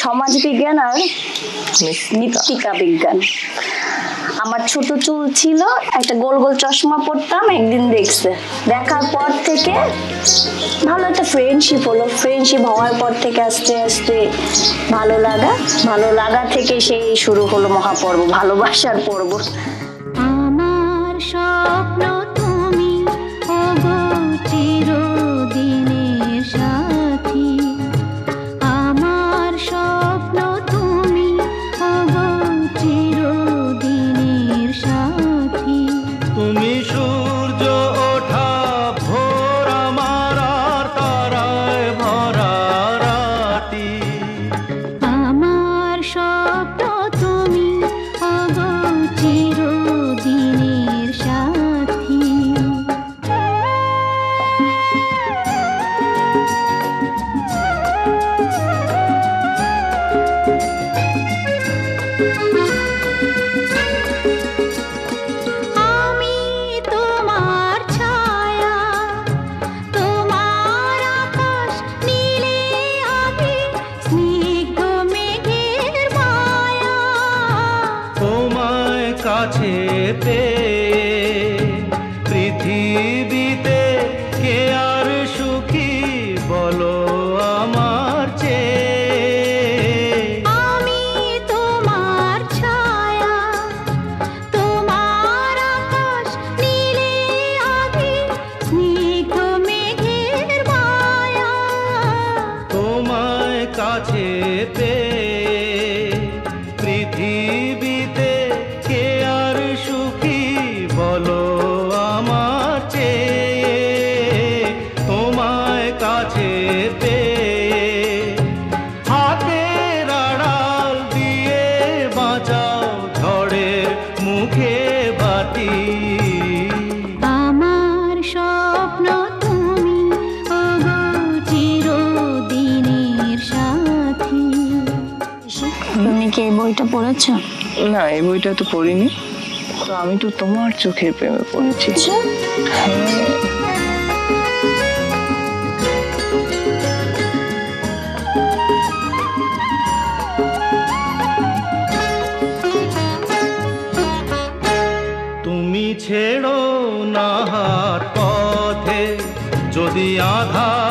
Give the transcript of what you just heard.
সমাজ বিজ্ঞান আর মৃত্তিকা বিজ্ঞান। আমার ছোট চুল ছিল, একটা গোল গোল চশমা পরতাম, একদিন দেখছে, দেখার পর থেকে ভালো একটা ফ্রেন্ডশিপ হলো। ফ্রেন্ডশিপ হওয়ার পর থেকে আস্তে আস্তে ভালো লাগা থেকে সেই শুরু হলো মহাপর্ব, ভালোবাসার পর্ব। আমার স্বপ্ন তুমি ওগো চিরদিনের সাথী, আমার স্বপ্ন তুমি ওগো চিরদিনের সাথী। তুমি সূর্য ওঠা ভোর আমার আর তারায় ভরা রাতি, আমার স্বপ্ন তুমি ওগো চিরদিনের সাথী। আমি তোমার ছায়া, তোমার আকাশ নীলে আমি স্নিগ্ধ মেঘের মায়া। তোমায় কাছে পেয়ে পৃথিবীতে কে আর সুখী বলো আমার চেয়ে। আমি তোমার ছায়া, তোমার আকাশ নীলে আমি স্নিগ্ধ মেঘের মায়া। তোমায় কাছে পেয়ে পৃথিবীতে কে আর সুখী বলো আমার চেয়ে। তোমায় কাছে পেয়ে হাতের আড়াল দিয়ে বাঁচাও ঝড়ের মুখে বাতি। আমার স্বপ্ন তুমি ওগো চিরদিনের সাথী। তুমি কি এই বইটা পড়েছ? না, এই বইটা তো পড়িনি। তো আমি তো তোমার চোখের প্রেমে পড়েছি। তুমি ছেড়ো না হাত পথে, যদি আধার